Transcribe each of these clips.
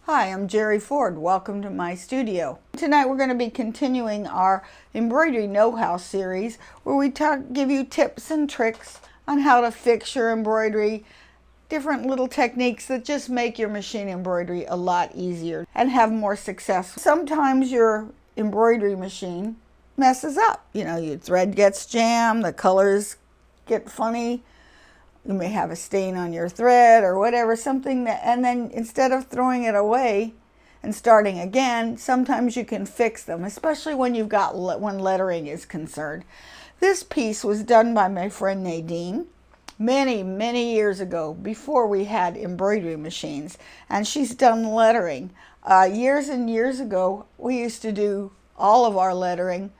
Hi, I'm Geri Ford. Welcome to my studio. Tonight we're going to be continuing our Embroidery Know-how series where we give you tips and tricks on how to fix your embroidery, different little techniques that just make your machine embroidery a lot easier and have more success. Sometimes your embroidery machine messes up. You know, your thread gets jammed, the colors get funny. You may have a stain on your thread or whatever, something that, and then instead of throwing it away and starting again, sometimes you can fix them, especially when when lettering is concerned. This piece was done by my friend Nadine many years ago, before we had embroidery machines, and she's done lettering. Years and years ago, we used to do all of our lettering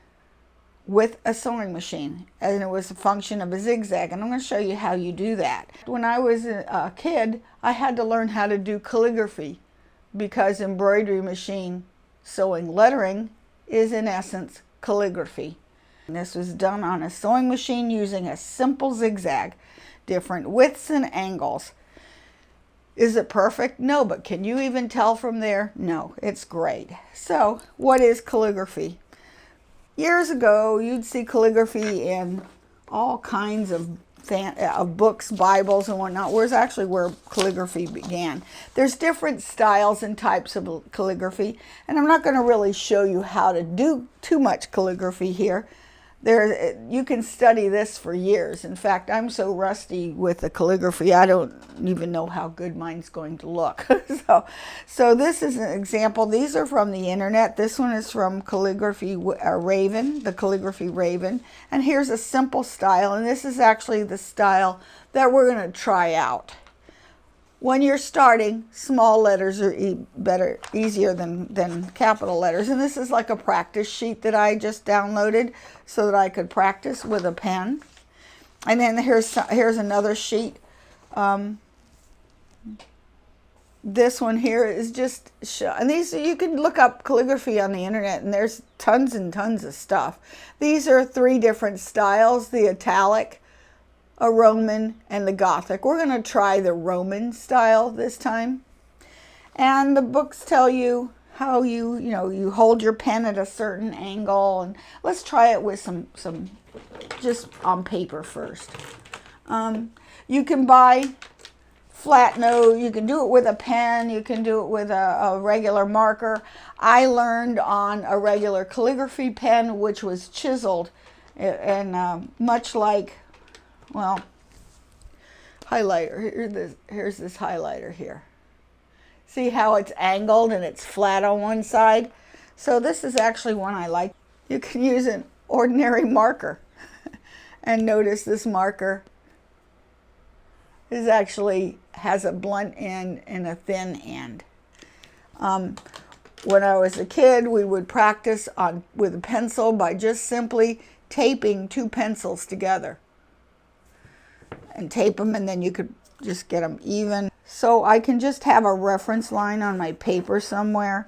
with a sewing machine, and it was a function of a zigzag, and I'm going to show you how you do that. When I was a kid, I had to learn how to do calligraphy because embroidery machine sewing lettering is in essence calligraphy. And this was done on a sewing machine using a simple zigzag, different widths and angles. Is it perfect? No, but can you even tell from there? No, it's great. So what is calligraphy? Years ago, you'd see calligraphy in all kinds of books, Bibles, and whatnot. Where's actually where calligraphy began. There's different styles and types of calligraphy, and I'm not going to really show you how to do too much calligraphy here. You can study this for years. In fact, I'm so rusty with the calligraphy, I don't even know how good mine's going to look. So this is an example. These are from the internet. This one is from Calligraphy Raven, the Calligraphy Raven. And here's a simple style, and this is actually the style that we're going to try out. When you're starting, small letters are easier than capital letters. And this is like a practice sheet that I just downloaded so that I could practice with a pen. And then here's another sheet. This one here is just, and these, you can look up calligraphy on the internet, and there's tons and tons of stuff. These are 3 different styles: the italic, a Roman, and the Gothic. We're going to try the Roman style this time. And the books tell you how you hold your pen at a certain angle. And let's try it with some just on paper first. You can buy flat note. You can do it with a pen. You can do it with a regular marker. I learned on a regular calligraphy pen, which was chiseled, and much like, well, highlighter. Here's this highlighter here. See how it's angled and it's flat on one side? So this is actually one I like. You can use an ordinary marker. And notice this marker has a blunt end and a thin end. When I was a kid, we would practice with a pencil by just simply taping 2 pencils together. And tape them, and then you could just get them even. So I can just have a reference line on my paper somewhere.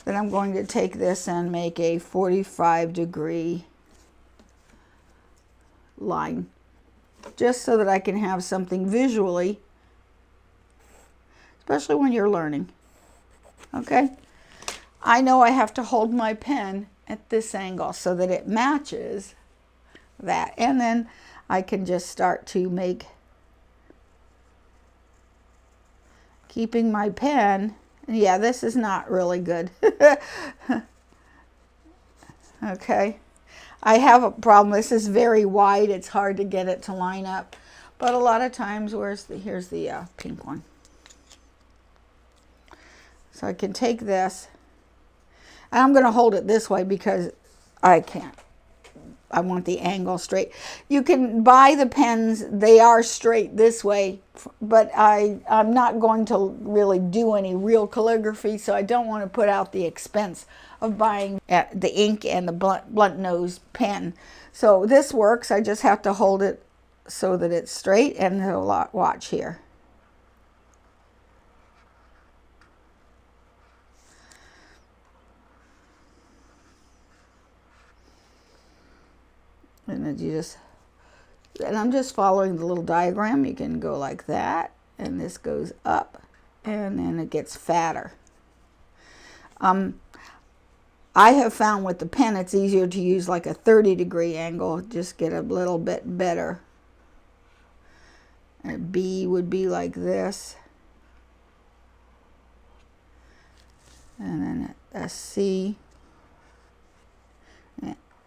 Then I'm going to take this and make a 45-degree line, just so that I can have something visually, especially when you're learning. Okay? I know I have to hold my pen at this angle so that it matches that. And then I can just start to make, keeping my pen. Yeah, this is not really good. Okay. I have a problem. This is very wide. It's hard to get it to line up. But a lot of times, here's the pink one. So I can take this, and I'm going to hold it this way because I can't. I want the angle straight. You can buy the pens. They are straight this way, but I'm not going to really do any real calligraphy, so I don't want to put out the expense of buying the ink and the blunt nose pen. So this works. I just have to hold it so that it's straight, and watch here. And then I'm just following the little diagram. You can go like that, and this goes up, and then it gets fatter. I have found with the pen it's easier to use like a 30-degree angle, just get a little bit better. And a B would be like this. And then a C.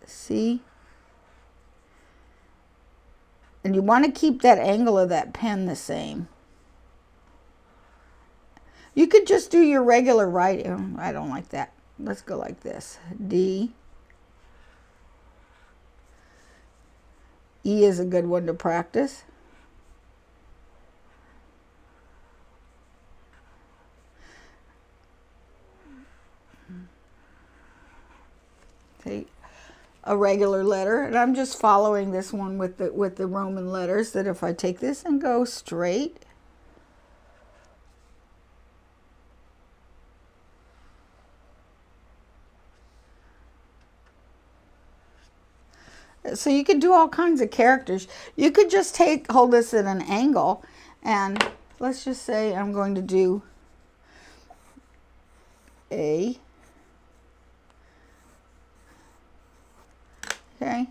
C. And you want to keep that angle of that pen the same. You could just do your regular writing. I don't like that. Let's go like this. D. E is a good one to practice. Take a regular letter, and I'm just following this one with the Roman letters, that if I take this and go straight, so you could do all kinds of characters. You could just hold this at an angle, and let's just say I'm going to do A. Okay.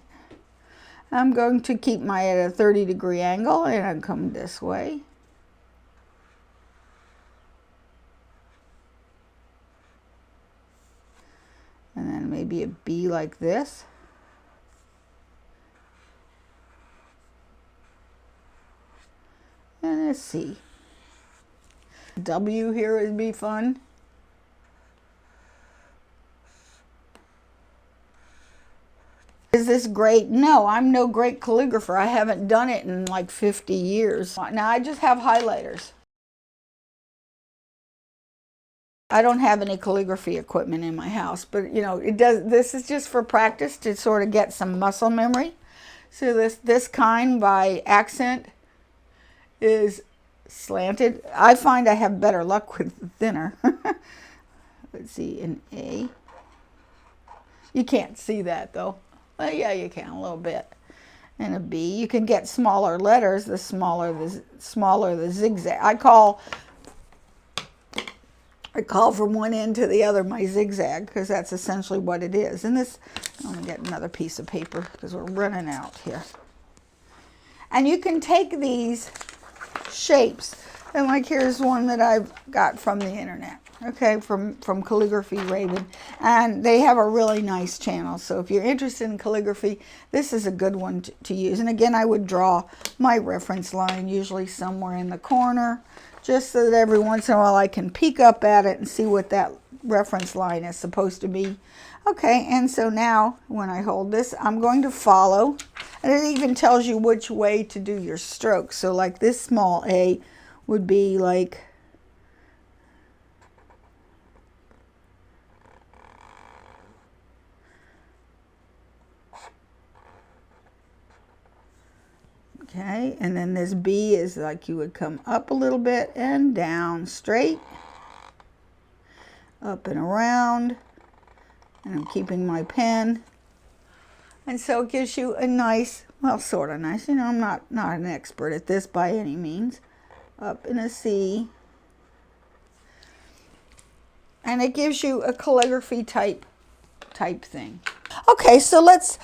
I'm going to keep my at a 30-degree angle, and I'll come this way. And then maybe a B like this. And a C. W here would be fun. Is this great? No, I'm no great calligrapher. I haven't done it in like 50 years. Now I just have highlighters. I don't have any calligraphy equipment in my house, but you know, this is just for practice to sort of get some muscle memory. So this kind by accent is slanted. I find I have better luck with thinner. Let's see, an A. You can't see that though. Well, yeah, you can a little bit. And a B. You can get smaller letters. The smaller the zigzag. I call from one end to the other my zigzag, because that's essentially what it is. And this, I'm going to get another piece of paper because we're running out here. And you can take these shapes, and like here's one that I've got from the internet, okay, from Calligraphy Raven, and they have a really nice channel. So if you're interested in calligraphy, this is a good one to use. And again, I would draw my reference line usually somewhere in the corner, just so that every once in a while I can peek up at it and see what that reference line is supposed to be. Okay, and so now when I hold this, I'm going to follow, and it even tells you which way to do your strokes. So like this small A would be like, okay, and then this B is like you would come up a little bit and down, straight, up and around, and I'm keeping my pen. And so it gives you a nice, well, sort of nice, you know, I'm not an expert at this by any means. Up in a C. And it gives you a calligraphy type thing. Okay, so let's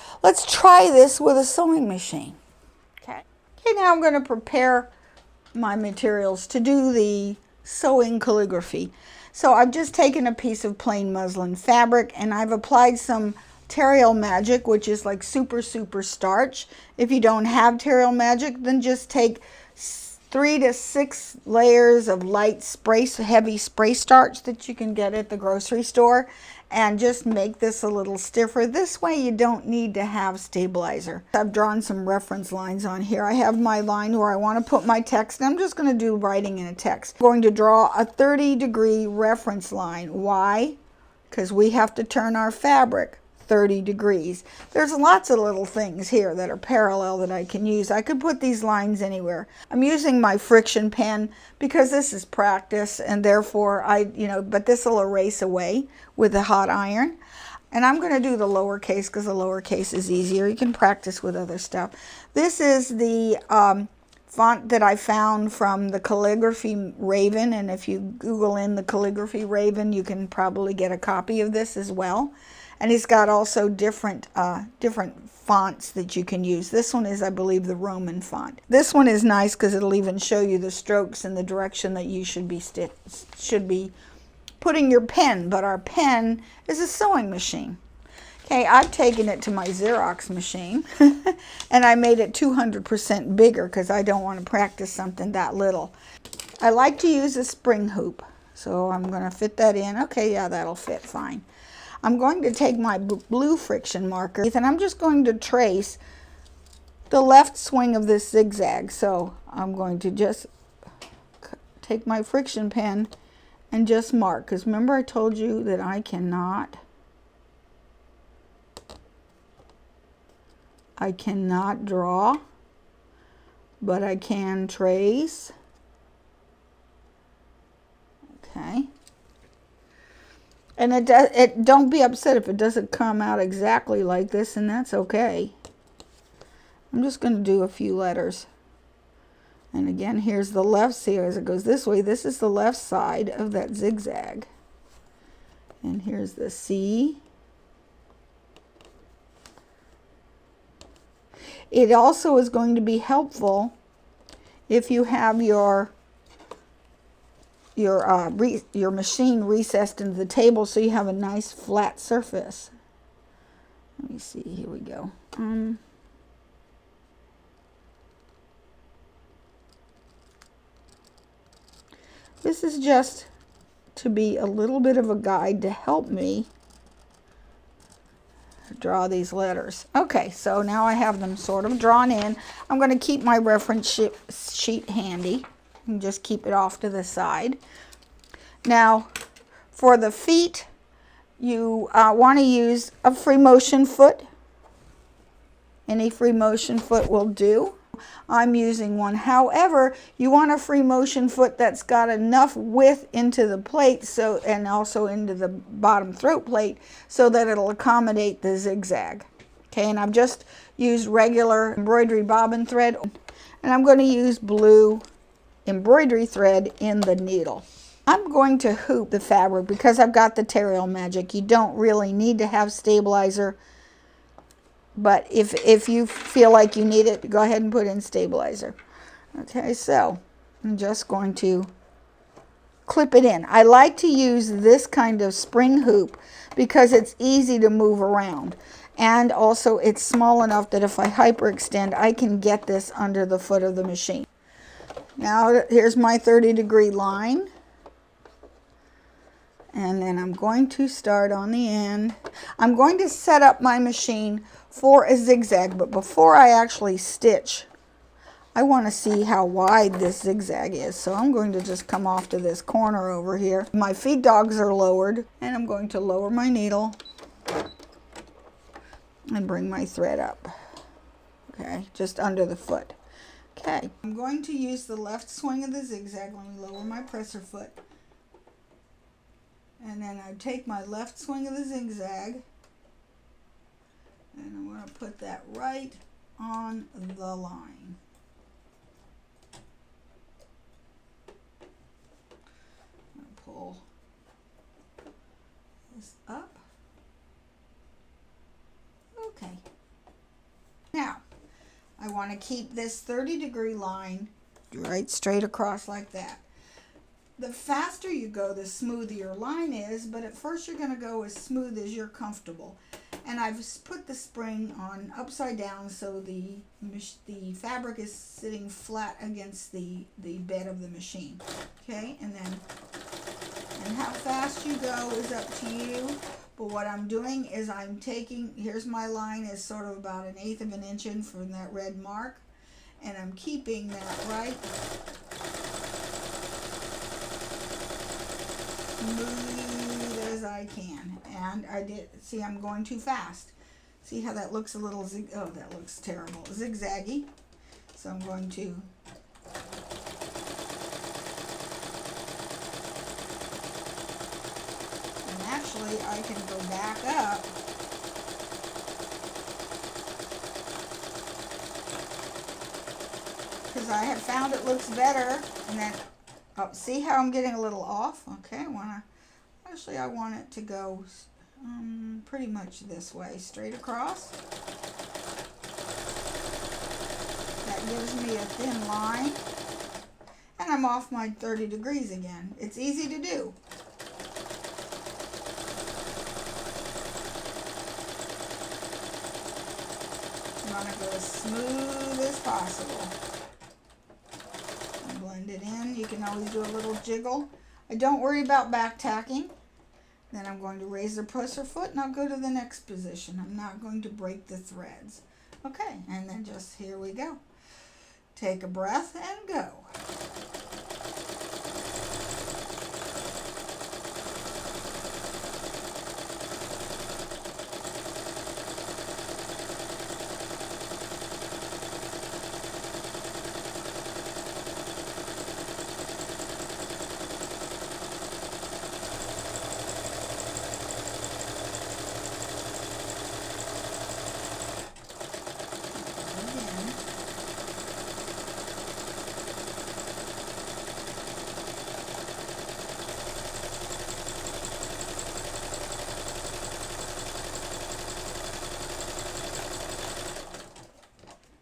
try this with a sewing machine. Okay, now I'm going to prepare my materials to do the sewing calligraphy. So I've just taken a piece of plain muslin fabric, and I've applied some Terreal Magic, which is like super starch. If you don't have Terreal Magic, then just take 3 to 6 layers of light heavy spray starch that you can get at the grocery store, and just make this a little stiffer. This way you don't need to have stabilizer. I've drawn some reference lines on here. I have my line where I want to put my text, and I'm just going to do writing in a text. I'm going to draw a 30-degree reference line. Why? Because we have to turn our fabric 30 degrees. There's lots of little things here that are parallel that I can use. I could put these lines anywhere. I'm using my friction pen because this is practice, and therefore but this will erase away with a hot iron. And I'm going to do the lowercase because the lowercase is easier. You can practice with other stuff. This is the font that I found from the Calligraphy Raven, and if you Google in the Calligraphy Raven, you can probably get a copy of this as well. And he's got also different fonts that you can use. This one is, I believe, the Roman font. This one is nice because it'll even show you the strokes and the direction that you should be putting your pen. But our pen is a sewing machine. Okay, I've taken it to my Xerox machine and I made it 200% bigger because I don't want to practice something that little. I like to use a spring hoop, so I'm going to fit that in. Okay, yeah, that'll fit fine. I'm going to take my blue friction marker and I'm just going to trace the left swing of this zigzag. So I'm going to just take my friction pen and just mark, because remember I told you that I cannot draw, but I can trace. Okay. And don't be upset if it doesn't come out exactly like this, and that's okay. I'm just going to do a few letters. And again, here's the left, see, as it goes this way, this is the left side of that zigzag. And here's the C. It also is going to be helpful if you have your machine recessed into the table so you have a nice flat surface. Let me see, here we go. This is just to be a little bit of a guide to help me draw these letters. Okay, so now I have them sort of drawn in. I'm going to keep my reference sheet handy and just keep it off to the side. Now, for the feet, you want to use a free motion foot. Any free motion foot will do. I'm using one. However, you want a free motion foot that's got enough width into the plate, so, and also into the bottom throat plate, so that it'll accommodate the zigzag. Okay, and I've just used regular embroidery bobbin thread, and I'm going to use blue embroidery thread in the needle. I'm going to hoop the fabric because I've got the Terril Magic. You don't really need to have stabilizer, but if you feel like you need it, go ahead and put in stabilizer. Okay, so I'm just going to clip it in. I like to use this kind of spring hoop because it's easy to move around. And also it's small enough that if I hyperextend, I can get this under the foot of the machine. Now here's my 30-degree line. And then I'm going to start on the end. I'm going to set up my machine for a zigzag, but before I actually stitch, I want to see how wide this zigzag is. So I'm going to just come off to this corner over here. My feed dogs are lowered, and I'm going to lower my needle and bring my thread up. Okay, just under the foot. Okay, I'm going to use the left swing of the zigzag. Let me lower my presser foot. And then I take my left swing of the zigzag, and I'm going to put that right on the line. I'm going to pull this up. Okay. Now, I want to keep this 30-degree line right straight across like that. The faster you go, the smoother your line is, but at first you're going to go as smooth as you're comfortable. And I've put the spring on upside down so the fabric is sitting flat against the bed of the machine. Okay, and how fast you go is up to you. But what I'm doing is I'm taking, here's my line is sort of about 1/8 of an inch in from that red mark, and I'm keeping that right smooth as I can. And I did, see, I'm going too fast. See how that looks a little oh, that looks terrible, zigzaggy. So I'm going to actually I can go back up because because I have found it looks better. And then, oh, see how I'm getting a little off? Okay, I want it to go pretty much this way, straight across. That gives me a thin line. And I'm off my 30 degrees again. It's easy to do. You want to go as smooth as possible. And blend it in. You can always do a little jiggle. I don't worry about back tacking. Then I'm going to raise the presser foot and I'll go to the next position. I'm not going to break the threads. Okay, and then just here we go. Take a breath and go.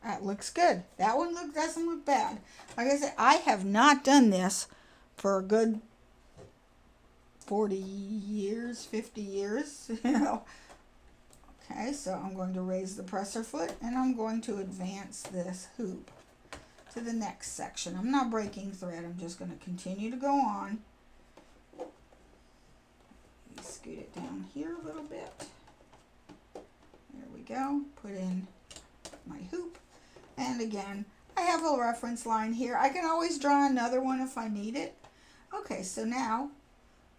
That looks good. That one doesn't look bad. Like I said, I have not done this for a good 40 years, 50 years, you know. Okay, so I'm going to raise the presser foot and I'm going to advance this hoop to the next section. I'm not breaking thread. I'm just going to continue to go on. Scoot it down here a little bit. There we go. Put in my hoop. And again, I have a reference line here. I can always draw another one if I need it. Okay, so now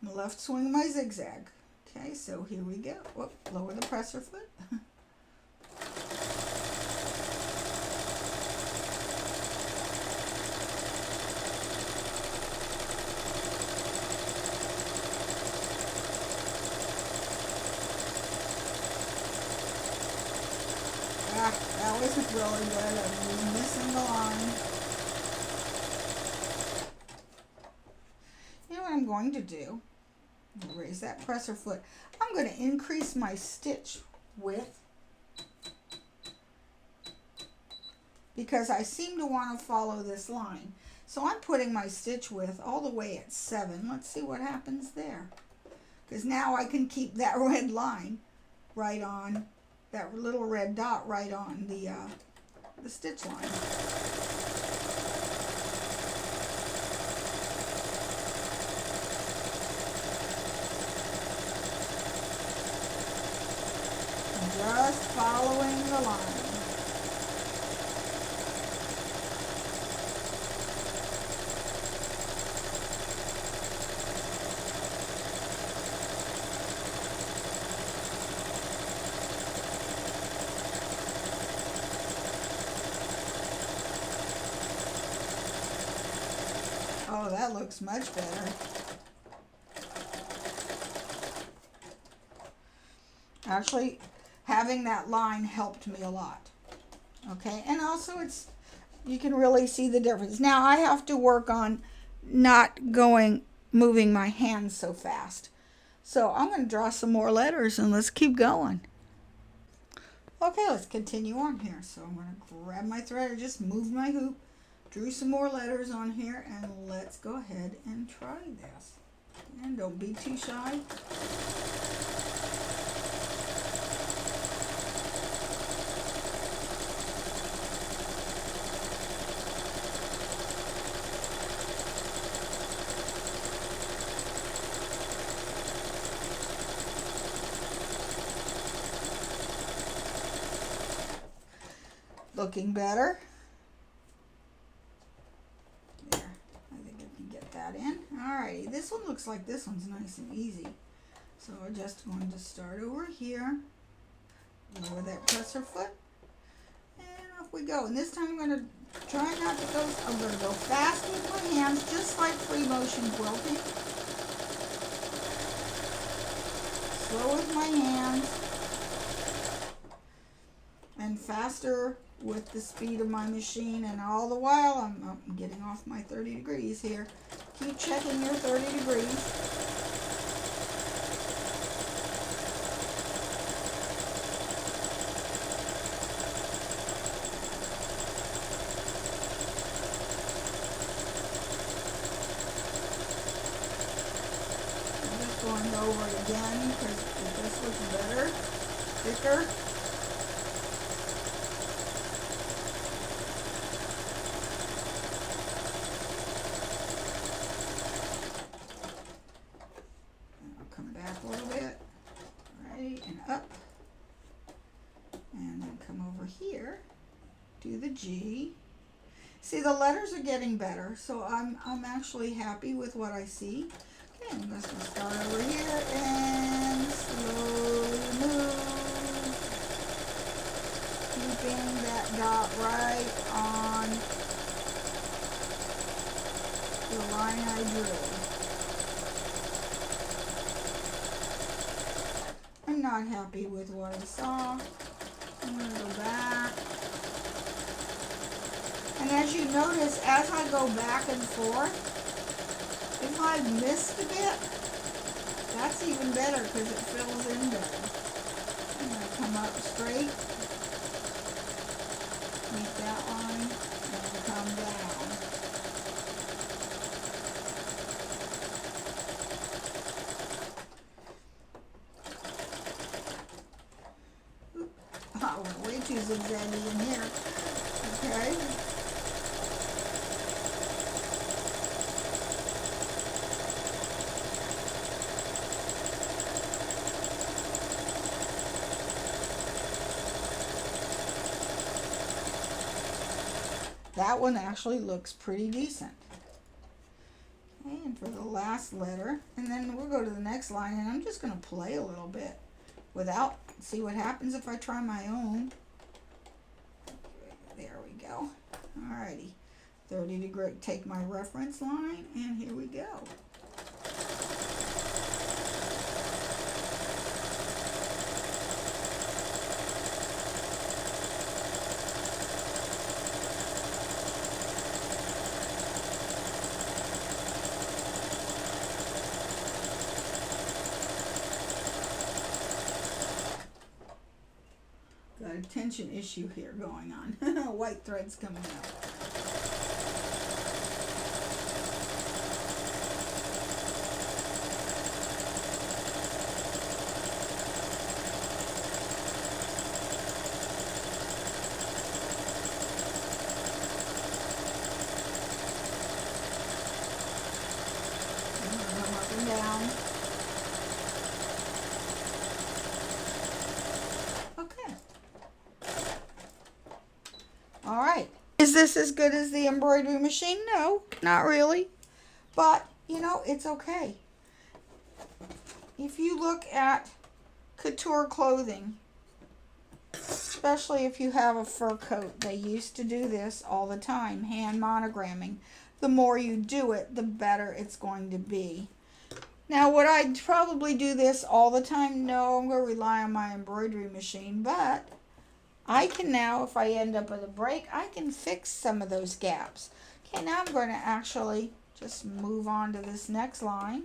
I'm going to left swing my zigzag. Okay, so here we go. Whoop, lower the presser foot. That wasn't really good. I was missing the line. You know what I'm going to do? Raise that presser foot. I'm going to increase my stitch width because I seem to want to follow this line. So I'm putting my stitch width all the way at 7. Let's see what happens there. Because now I can keep that red line right on, that little red dot right on the stitch line. Just following the line. Oh, that looks much better. Actually, having that line helped me a lot. Okay, and also you can really see the difference. Now I have to work on not moving my hands so fast. So I'm going to draw some more letters and let's keep going. Okay, let's continue on here. So I'm going to grab my thread and just move my hoop, drew some more letters on here, and let's go ahead and try this. And don't be too shy. Looking better. There, I think I can get that in. Alrighty, this one looks like this one's nice and easy. So we're just going to start over here, lower that presser foot, and off we go. And this time I'm going to try not to go, I'm going to go fast with my hands, just like free motion quilting. Slow with my hands, and faster with the speed of my machine, and all the while I'm getting off my 30 degrees here. Keep checking your 30 degrees. Going over it again because it just looks better, thicker. And I'll come back a little bit, right, and up, and then come over here, do the G. See, the letters are getting better, so I'm actually happy with what I see. Okay, I'm just going to start over here and slowly move, keeping that dot right on the line I drew. I'm not happy with what I saw. I'm going to go back. And as you notice, as I go back and forth, if I've missed a bit, that's even better because it fills in better. I'm going to come up straight, meet that line, and come down. Oop. I went way too zigzaggy in here. Okay. That one actually looks pretty decent. Okay, and for the last letter, and then we'll go to the next line, and I'm just going to play a little bit without, see what happens if I try my own. There we go. Alrighty, 30 degree, take my reference line, and here we go. Got a tension issue here going on. White threads coming out. Come up and down. All right. Is this as good as the embroidery machine? No, not really. But, you know, it's okay. If you look at couture clothing, especially if you have a fur coat, they used to do this all the time, hand monogramming. The more you do it, the better it's going to be. Now, would I probably do this all the time? No, I'm going to rely on my embroidery machine, but I can now, if I end up with a break, I can fix some of those gaps. Okay, now I'm going to actually just move on to this next line.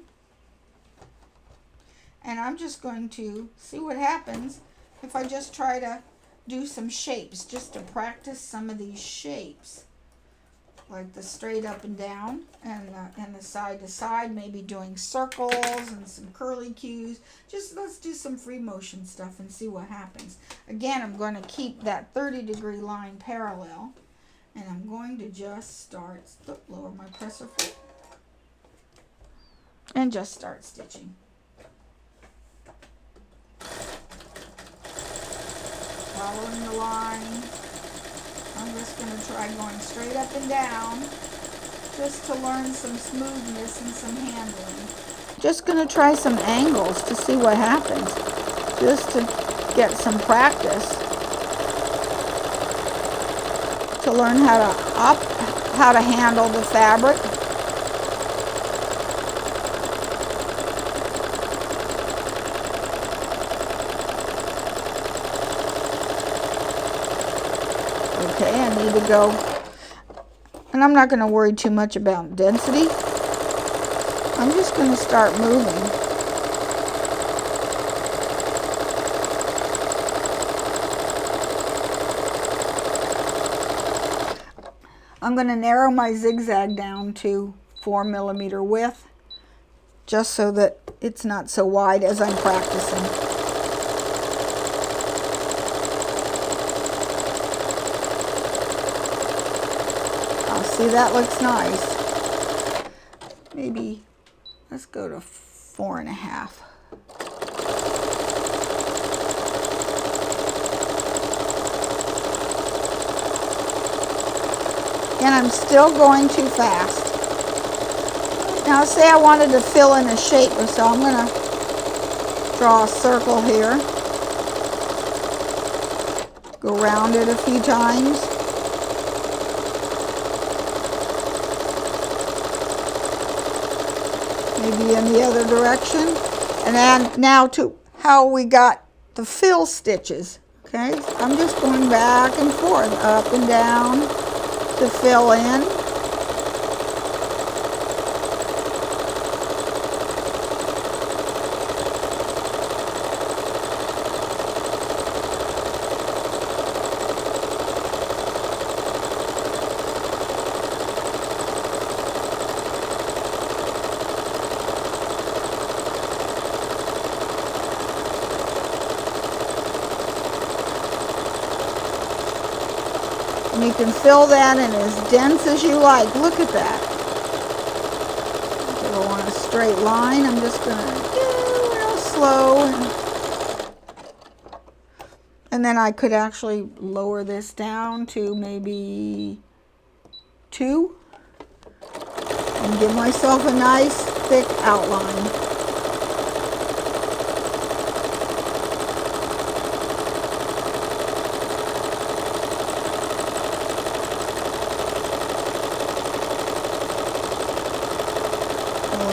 And I'm just going to see what happens if I just try to do some shapes, just to practice some of these shapes. Like the straight up and down and the side to side, maybe doing circles and some curly cues. Just let's do some free motion stuff and see what happens. Again, I'm going to keep that 30-degree line parallel, and I'm going to just start, lower my presser foot, and just start stitching. Following the line. I'm just going to try going straight up and down just to learn some smoothness and some handling. Just going to try some angles to see what happens, just to get some practice, to learn how to handle the fabric. Okay, I need to go, and I'm not going to worry too much about density. I'm just going to start moving. I'm going to narrow my zigzag down to 4mm width, just so that it's not so wide as I'm practicing. Oh, see, that looks nice. Maybe, let's go to 4.5. And I'm still going too fast. Now say I wanted to fill in a shape, so I'm going to draw a circle here. Go around it a few times. Maybe in the other direction. And then now to how we got the fill stitches. Okay, I'm just going back and forth, up and down to fill in. And you can fill that in as dense as you like. Look at that. If I want a straight line, I'm just going to do real slow. And then I could actually lower this down to maybe 2 and give myself a nice thick outline.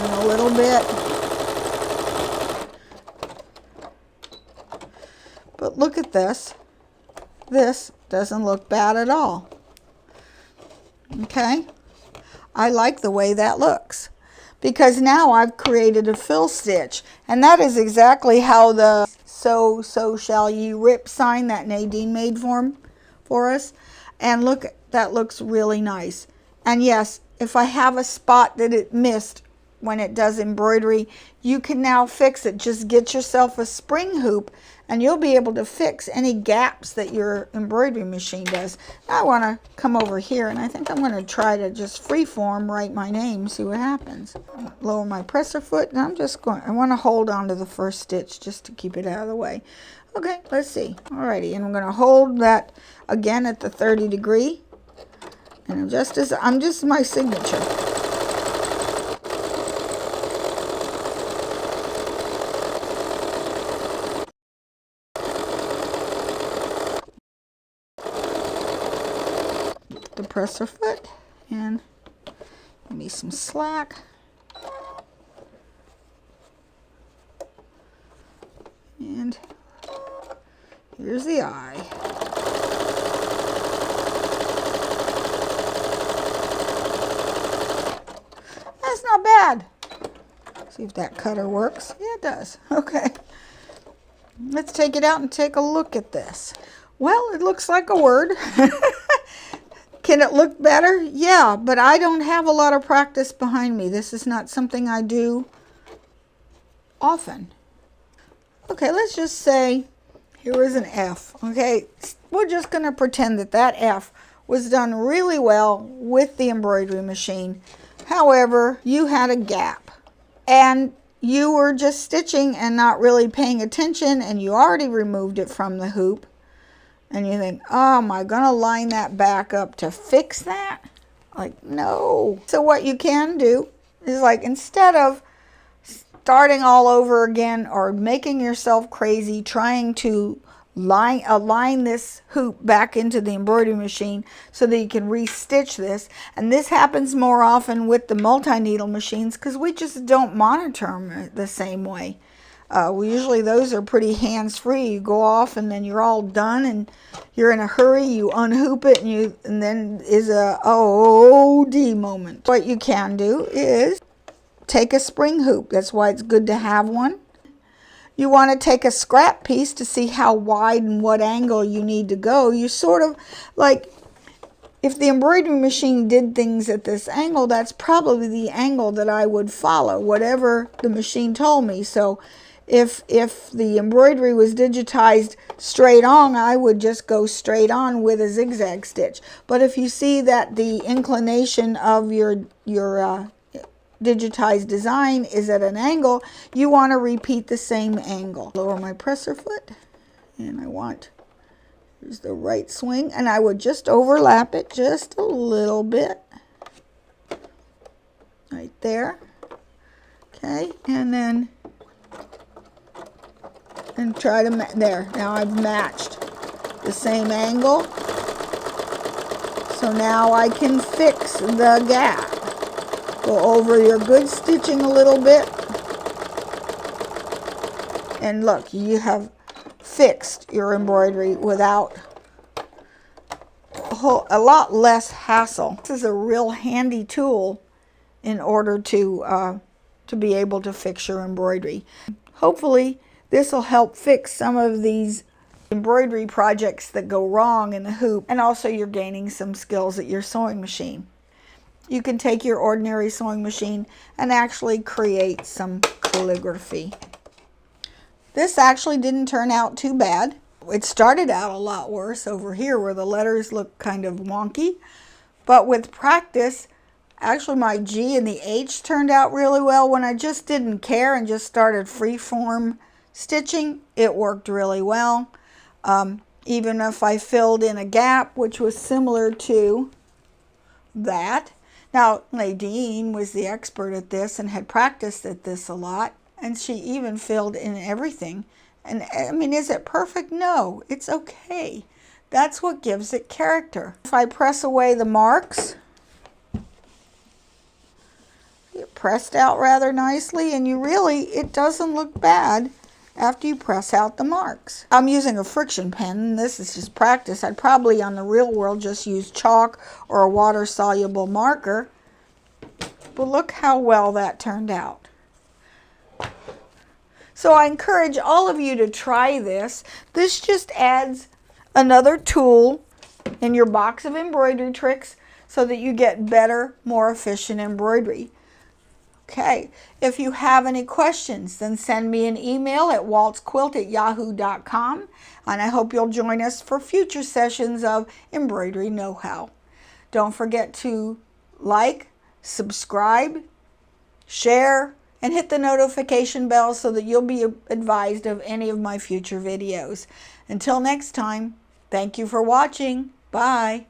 A little bit. But look at this. This doesn't look bad at all. Okay? I like the way that looks, because now I've created a fill stitch, and that is exactly how the so shall ye rip sign that Nadine made for us. And look, that looks really nice. And yes, if I have a spot that it missed when it does embroidery, you can now fix it. Just get yourself a spring hoop and you'll be able to fix any gaps that your embroidery machine does. Now I want to come over here, and I think I'm going to try to just freeform write my name, see what happens. Lower my presser foot, and I want to hold on to the first stitch just to keep it out of the way. Okay, let's see. Alrighty, and I'm going to hold that again at the 30 degree, and I'm just my signature. The presser foot, and give me some slack, and here's the eye. That's not bad. See if that cutter works. Yeah, it does. Okay, let's take it out and take a look at this. Well, it looks like a word. Can it look better? Yeah, but I don't have a lot of practice behind me. This is not something I do often. Okay, let's just say here is an F. Okay, we're just going to pretend that that F was done really well with the embroidery machine. However, you had a gap and you were just stitching and not really paying attention, and you already removed it from the hoop. And you think, oh, am I going to line that back up to fix that? Like, no. So what you can do is, like, instead of starting all over again or making yourself crazy trying to align this hoop back into the embroidery machine so that you can restitch this. And this happens more often with the multi-needle machines because we just don't monitor them the same way. Usually those are pretty hands-free. You go off and then you're all done and you're in a hurry. You unhoop it and then is a OD moment. What you can do is take a spring hoop. That's why it's good to have one. You want to take a scrap piece to see how wide and what angle you need to go. You sort of like, if the embroidery machine did things at this angle, that's probably the angle that I would follow, whatever the machine told me. So if the embroidery was digitized straight on, I would just go straight on with a zigzag stitch. But if you see that the inclination of your digitized design is at an angle, you want to repeat the same angle. Lower my presser foot, and I want, here's the right swing, and I would just overlap it just a little bit. Right there. Okay, and then try to, there, now I've matched the same angle. So now I can fix the gap. Go over your good stitching a little bit. And look, you have fixed your embroidery without a lot less hassle. This is a real handy tool in order to be able to fix your embroidery. Hopefully this will help fix some of these embroidery projects that go wrong in the hoop, and also you're gaining some skills at your sewing machine. You can take your ordinary sewing machine and actually create some calligraphy. This actually didn't turn out too bad. It started out a lot worse over here where the letters look kind of wonky, but with practice, actually my G and the H turned out really well. When I just didn't care and just started free-form stitching, it worked really well. Even if I filled in a gap, which was similar to that. Now, Nadine was the expert at this and had practiced at this a lot, and she even filled in everything. And I mean, is it perfect? No, it's okay. That's what gives it character. If I press away the marks, it pressed out rather nicely, and it doesn't look bad after you press out the marks. I'm using a friction pen, and this is just practice. I'd probably on the real world just use chalk or a water-soluble marker, but look how well that turned out. So I encourage all of you to try this. This just adds another tool in your box of embroidery tricks so that you get better, more efficient embroidery. Okay, if you have any questions, then send me an email at waltzquilt@yahoo.com, and I hope you'll join us for future sessions of Embroidery Know-How. Don't forget to like, subscribe, share, and hit the notification bell so that you'll be advised of any of my future videos. Until next time, thank you for watching. Bye.